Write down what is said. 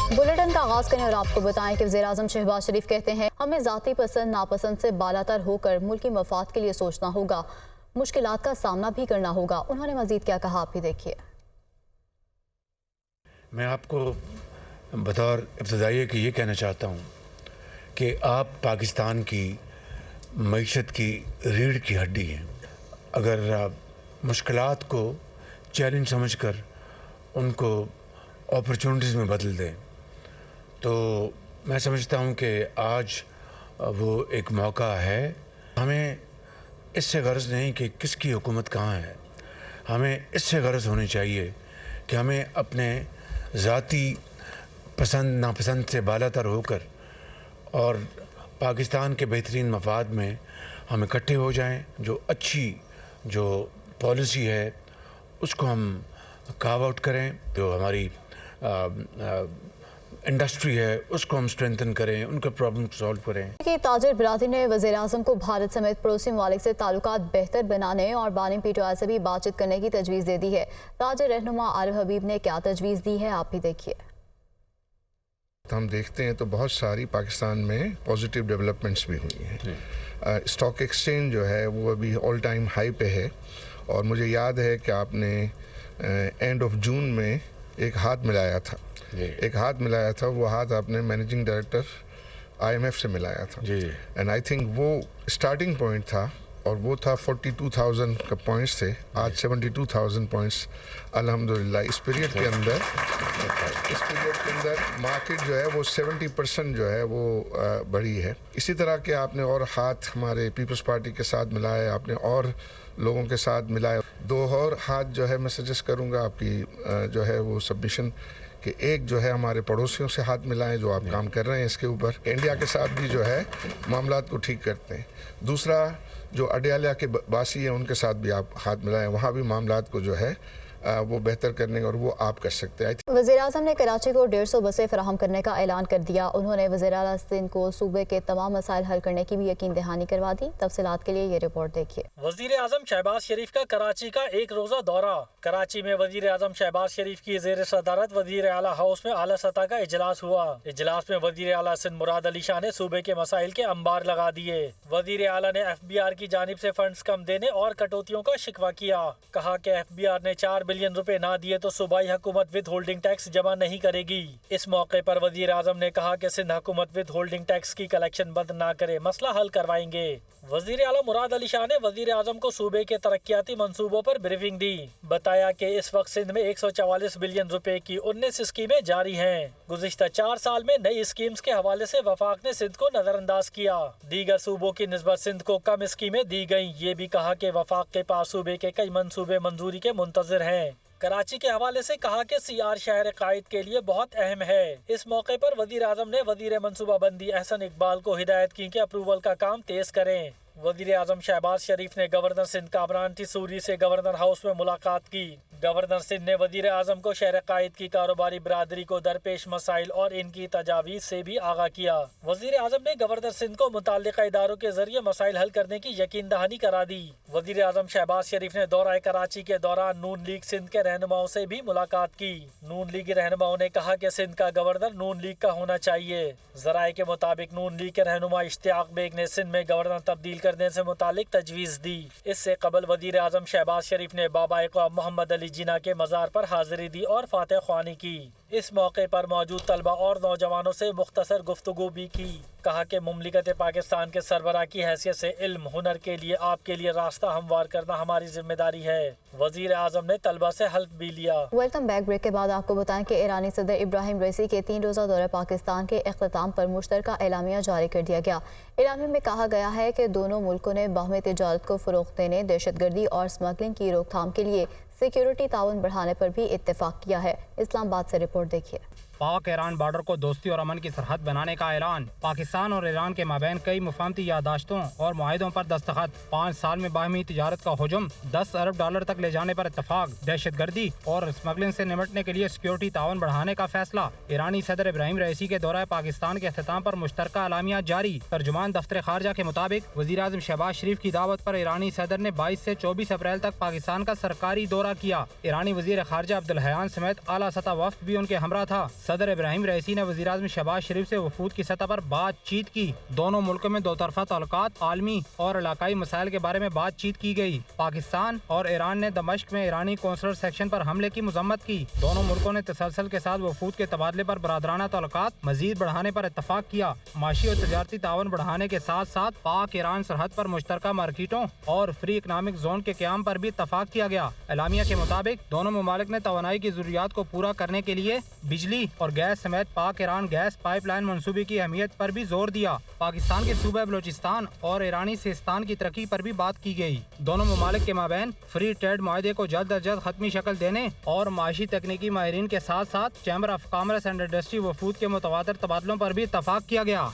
Bulletin का आगाज करें और आपको बताएं कि वज़ीर-ए-आज़म शहबाज शरीफ कहते हैं हमें ज़ाती पसंद नापसंद से बालातर होकर मुल्की मफाद के लिए सोचना होगा, मुश्किलात का सामना भी करना होगा। उन्होंने मजीद क्या कहा, आप भी देखिए। मैं आपको बतौर इब्तदाई कि ये कहना चाहता हूँ कि आप पाकिस्तान की मईशत की रीढ़ की हड्डी हैं। अगर आप मुश्किलात को चैलेंज समझकर उनको अपॉर्चुनिटीज़ में बदल दें तो मैं समझता हूँ कि आज वो एक मौका है। हमें इससे गर्ज़ नहीं कि किसकी हुकूमत कहाँ है, हमें इससे गर्ज़ होनी चाहिए कि हमें अपने ज़ाती पसंद नापसंद से बालातर होकर और पाकिस्तान के बेहतरीन मफाद में हम इकट्ठे हो जाएं। जो अच्छी जो पॉलिसी है उसको हम कार्व आउट करें, जो हमारी इंडस्ट्री है उसको हम स्ट्रेंथन करें, उनके प्रॉब्लम सॉल्व करें। कि ताजिर बिरादरी ने वज़ीर-ए-आज़म को भारत समेत पड़ोसी ममालिक से ताल्लुकात बेहतर बनाने और बानी PTI से भी बातचीत करने की तजवीज़ दे दी है। ताजिर रहनुमा आरिफ हबीब ने क्या तजवीज़ दी है, आप भी देखिए। हम देखते हैं तो बहुत सारी पाकिस्तान में पॉजिटिव डेवलपमेंट्स भी हुई हैं। स्टॉक एक्सचेंज जो है वो अभी ऑल टाइम हाई पे है और मुझे याद है कि आपने एंड ऑफ जून में एक हाथ मिलाया था, वो हाथ आपने मैनेजिंग डायरेक्टर IMF से मिलाया था एंड आई थिंक वो स्टार्टिंग पॉइंट था और वो था 42,000 का पॉइंट्स थे, आज 72,000 पॉइंट्स अल्हम्दुलिल्लाह। इस पीरियड के अंदर मार्केट जो है वो 70% जो है वो बढ़ी है। इसी तरह के आपने और हाथ हमारे पीपल्स पार्टी के साथ मिलाए, आपने और लोगों के साथ मिलाए। दो और हाथ जो है मैं सजेस्ट करूँगा आपकी जो है वो सबमिशन कि एक जो है हमारे पड़ोसियों से हाथ मिलाएं जो आप काम कर रहे हैं इसके ऊपर, इंडिया के साथ भी जो है मामलात को ठीक करते हैं। दूसरा जो अडयाला के बासी हैं उनके साथ भी आप हाथ मिलाएं, वहाँ भी मामलात को जो है वो बेहतर करने और वो आप कर सकते हैं। वज़ीर-ए-आज़म ने कराची को 150 बसें फराहम करने का ऐलान कर दिया। उन्होंने वज़ीर-ए-आला सिंध को सूबे के तमाम मसाइल हल करने की भी यकीन दहानी करवा दी। तफसीलात के लिए ये रिपोर्ट देखिए। वज़ीर-ए-आज़म शहबाज शरीफ का कराची का एक रोज़ा दौरा। कराची में वज़ीर-ए-आज़म शहबाज शरीफ की ज़ेर सदारत वज़ीर-ए-आला हाउस में आला सतह का इजलास हुआ। इजलास में वज़ीर-ए-आला सिंध मुराद अली शाह ने सूबे के मसाइल के अंबार लगा दिए। वज़ीर-ए-आला ने FBR की जानिब से फंड्स कम देने और कटौतियों का शिकवा किया। कहा कि FBR ने 4 बिलियन रुपए ना दिए तो सूबाई हुकूमत विद होल्डिंग टैक्स जमा नहीं करेगी। इस मौके पर वज़ीर-ए-आज़म ने कहा कि सिंध हुकूमत विद होल्डिंग टैक्स की कलेक्शन बंद ना करे, मसला हल करवाएंगे। वज़ीर-ए-आला मुराद अली शाह ने वज़ीर-ए-आज़म को सूबे के तरक्याती मंसूबों पर ब्रीफिंग दी। बताया कि इस वक्त सिंध में 144 बिलियन रुपए की 19 स्कीमें जारी हैं। गुज़िश्ता 4 साल में नई स्कीम्स के हवाले से वफाक ने सिंध को नजरअंदाज किया। दीगर सूबों की निस्बत सिंध को कम स्कीमें दी गयी। ये भी कहा कि वफाक के पास सूबे के कई मंसूबे मंजूरी के मुंतज़िर हैं। कराची के हवाले से कहा कि CR शहर कायद के लिए बहुत अहम है। इस मौके पर वज़ीर-ए-आज़म ने वज़ीर मंसूबाबंदी अहसन इकबाल को हिदायत की कि अप्रूवल का काम तेज करें। वज़ीर-ए-आज़म शहबाज शरीफ ने गवर्नर सिंध कामरान तिसूरी से गवर्नर हाउस में मुलाकात की। गवर्नर सिंध ने वज़ीर-ए-आज़म को शहर कायद की कारोबारी बिरादरी को दरपेश मसाइल और इनकी तजावीज़ से भी आगाह किया। वज़ीर-ए-आज़म ने गवर्नर सिंध को मुताल्लिक़ा इदारों के जरिए मसाइल हल करने की यकीन दहानी करा दी। वज़ीर-ए-आज़म शहबाज शरीफ ने दौरा कराची के दौरान नून लीग सिंध के रहनुमाओं से भी मुलाकात की। नून लीग रहनुमाओं ने कहा कि सिंध का गवर्नर नून लीग का होना चाहिए। ज़राए के मुताबिक नून लीग के रहनुमा इश्तियाक बेग ने सिंध में गवर्नर तब्दील करने से मुतालिक तजवीज़ दी। इससे कबल वज़ीर-ए-आज़म शहबाज शरीफ ने बाबा क़ौम मोहम्मद अली जिन्ना के मज़ार पर हाज़िरी दी और फातह ख्वानी की। इस मौके पर मौजूद तलबा और नौजवानों से मुख्तसर गुफ्तगू भी की। कहा कि मुमलिकत पाकिस्तान के सरबराह की हैसियत से इल्म हुनर के लिए आपके लिए रास्ता हमवार करना हमारी जिम्मेदारी है। वज़ीर-ए-आज़म ने तलबा से हल्फ भी लिया। Welcome back. ब्रेक के बाद आपको बताएं कि ईरानी सदर इब्राहिम रईसी के 3 रोज़ा दौरा पाकिस्तान के इख्तिताम पर मुश्तरका एलामिया जारी कर दिया गया। एलामिया में कहा गया है कि दोनों मुल्कों ने बाहमी तिजारत को फ़रोग़ देने, दहशतगर्दी और स्मगलिंग की रोकथाम के लिए सिक्योरिटी ताउन बढ़ाने पर भी इत्तेफाक किया है। इस्लामाबाद से रिपोर्ट देखिए। पाक ईरान बॉर्डर को दोस्ती और अमन की सरहद बनाने का ऐलान। पाकिस्तान और ईरान के माबैन कई मुफाहमती यादाश्तों और मुआहिदों पर दस्तखत। 5 साल में बाहमी तिजारत का हुजूम $10 अरब तक ले जाने पर इत्तफाक। दहशतगर्दी और स्मगलिंग से निपटने के लिए सिक्योरिटी ताउन बढ़ाने का फैसला। ईरानी सदर इब्राहिम रईसी के दौरा पाकिस्तान के अख्तिताम पर मुश्तरका एलामिया जारी। तर्जुमान दफ्तर खारजा के मुताबिक वज़ीर-ए-आज़म शहबाज शरीफ की दावत पर ईरानी सदर ने 22 से 24 अप्रैल तक पाकिस्तान का सरकारी दौरा किया। ईरानी वज़ीर खारजा अब्दुल हयान समेत आला सतह वफ़द भी उनके हमरा था। صدر ابراہیم رئیسی نے وزیراعظم شہباز شریف سے وفود کی سطح پر بات چیت کی۔ دونوں ملکوں میں دو طرفہ تعلقات، عالمی اور علاقائی مسائل کے بارے میں بات چیت کی گئی۔ پاکستان اور ایران نے دمشق میں ایرانی قونصلر سیکشن پر حملے کی مذمت کی۔ دونوں ملکوں نے تسلسل کے ساتھ وفود کے تبادلے پر برادرانہ تعلقات مزید بڑھانے پر اتفاق کیا۔ معاشی اور تجارتی تعاون بڑھانے کے ساتھ ساتھ پاک ایران سرحد پر مشترکہ مارکیٹوں اور فری اکنامک زون کے قیام پر بھی اتفاق کیا گیا۔ اعلامیہ کے مطابق دونوں ممالک نے توانائی کی ضروریات کو پورا کرنے کے لیے بجلی اور گیس سمیت پاک ایران گیس پائپ لائن منصوبے کی اہمیت پر بھی زور دیا۔ پاکستان کے صوبہ بلوچستان اور ایرانی سیستان کی ترقی پر بھی بات کی گئی۔ دونوں ممالک کے مابین فری ٹریڈ معاہدے کو جلد از جلد حتمی شکل دینے اور معاشی تکنیکی ماہرین کے ساتھ ساتھ chamber of commerce and industry وفود کے متواتر تبادلوں پر بھی اتفاق کیا گیا۔